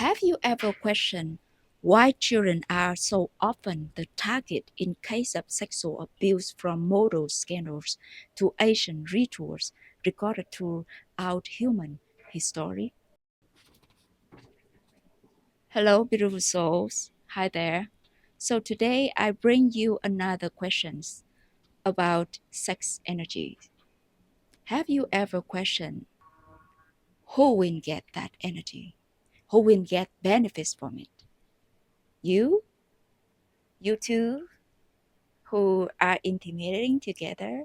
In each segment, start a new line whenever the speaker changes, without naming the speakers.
Have you ever questioned why children are so often the target in case of sexual abuse, from model scandals to ancient rituals recorded throughout human history? Hello, beautiful souls. Hi there. So today I bring you another questions about sex energy. Have you ever questioned who will get that energy? Who will get benefits from it? You? You too? Who are intimidating together?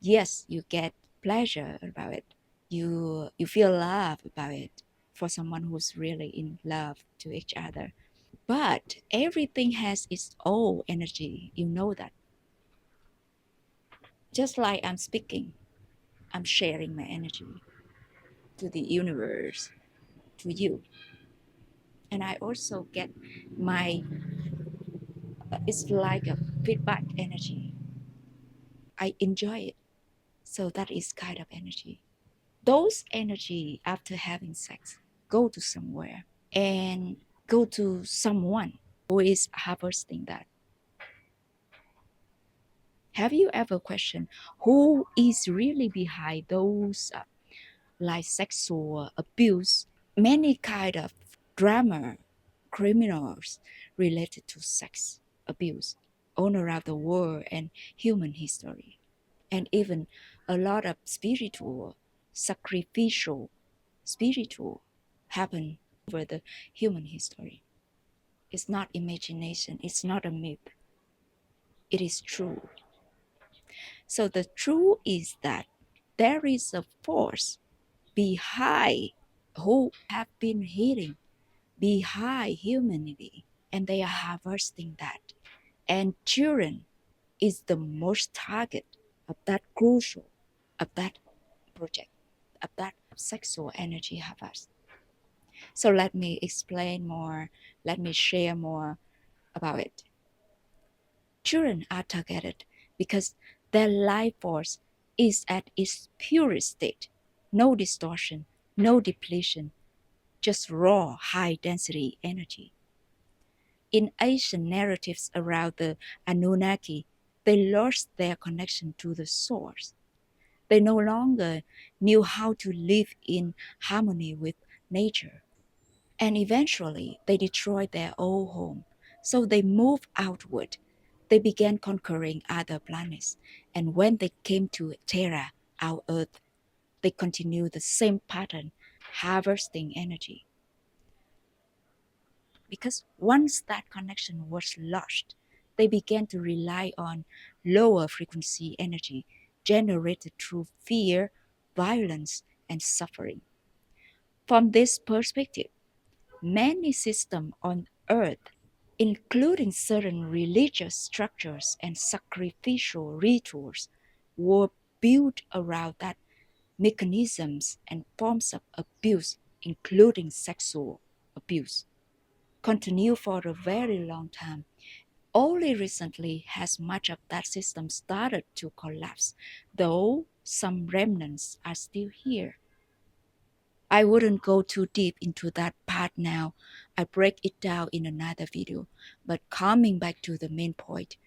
Yes, you get pleasure about it. You feel love about it for someone who's really in love to each other. But everything has its own energy. You know that. Just like I'm speaking, I'm sharing my energy to the universe, to you. And I also get my, it's like a feedback energy. I enjoy it. So that is kind of energy. Those energy after having sex go to somewhere and go to someone who is harvesting that. Have you ever questioned who is really behind those like sexual abuse? Many kind of drama, criminals related to sex abuse all around the world and human history, and even a lot of spiritual, sacrificial, spiritual happen over the human history. It's not imagination, it's not a myth, it is true. So the truth is that there is a force behind who have been hidden behind humanity, and they are harvesting that. And children is the most target of that crucial, of that project, of that sexual energy harvest. So let me explain more, let me share more about it. Children are targeted because their life force is at its purest state. No distortion, no depletion, just raw, high density energy. In Asian narratives around the Anunnaki, they lost their connection to the source. They no longer knew how to live in harmony with nature. And eventually, they destroyed their old home. So they moved outward. They began conquering other planets. And when they came to Terra, our Earth, they continued the same pattern, harvesting energy. Because once that connection was lost, they began to rely on lower frequency energy generated through fear, violence, and suffering. From this perspective, many systems on Earth, including certain religious structures and sacrificial rituals, were built around that mechanisms and forms of abuse, including sexual abuse, continue for a very long time. Only recently has much of that system started to collapse, though some remnants are still here. I wouldn't go too deep into that part now. I break it down in another video. But coming back to the main point,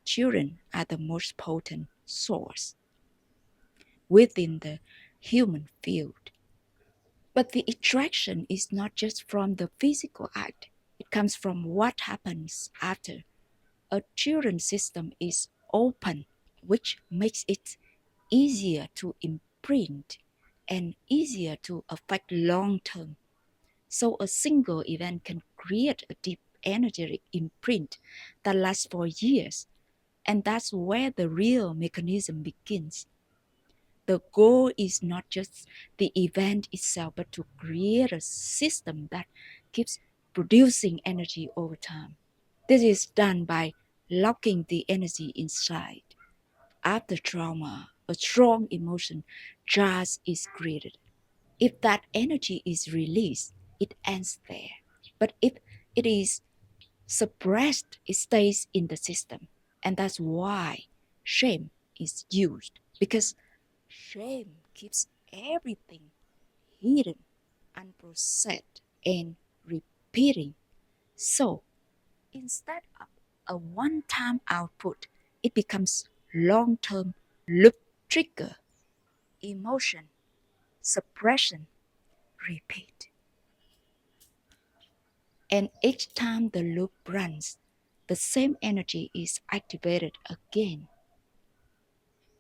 children are the most potent source within the human field. But the attraction is not just from the physical act. It comes from what happens after. A children's system is open, which makes it easier to imprint and easier to affect long term. So a single event can create a deep energetic imprint that lasts for years. And that's where the real mechanism begins. The goal is not just the event itself, but to create a system that keeps producing energy over time. This is done by locking the energy inside. After trauma, a strong emotion charge is created. If that energy is released, it ends there. But if it is suppressed, it stays in the system. And that's why shame is used. Because shame keeps everything hidden, unprocessed, and repeating. So instead of a one-time output, it becomes long-term loop trigger, emotion, suppression, repeat. And each time the loop runs, the same energy is activated again.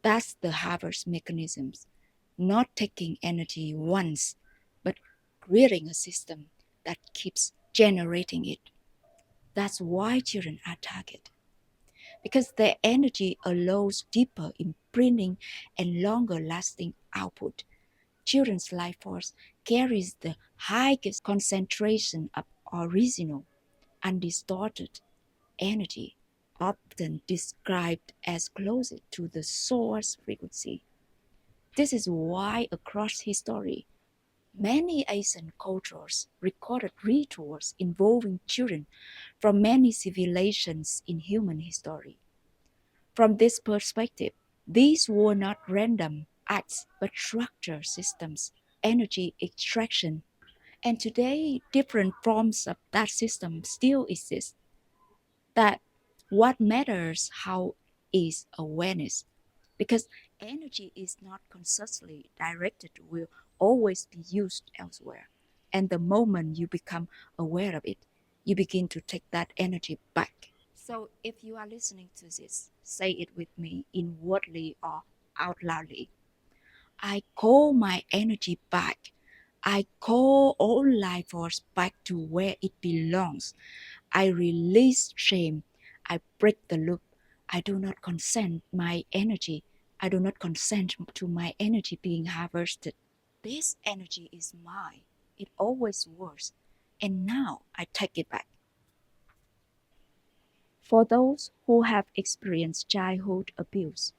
That's the harvest mechanisms, not taking energy once, but creating a system that keeps generating it. That's why children are targeted, because their energy allows deeper imprinting and longer lasting output. Children's life force carries the highest concentration of original, undistorted energy, often described as closer to the source frequency. This is why across history, many Asian cultures recorded rituals involving children from many civilizations in human history. From this perspective, these were not random acts but structured systems, energy extraction. And today, different forms of that system still exist. That what matters how is awareness, because energy is not consciously directed will always be used elsewhere. And the moment you become aware of it, you begin to take that energy back. So if you are listening to this, say it with me inwardly or out loudly. I call my energy back. I call all life force back to where it belongs. I release shame. I break the loop. I do not consent my energy. I do not consent to my energy being harvested. This energy is mine. It always was. And now I take it back. For those who have experienced childhood abuse,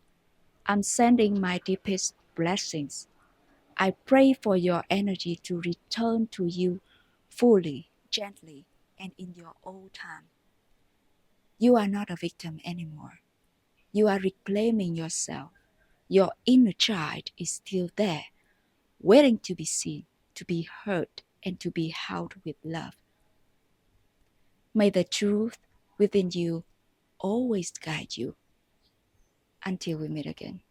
I'm sending my deepest blessings. I pray for your energy to return to you fully, gently, and in your own time. You are not a victim anymore. You are reclaiming yourself. Your inner child is still there, waiting to be seen, to be heard, and to be held with love. May the truth within you always guide you. Until we meet again.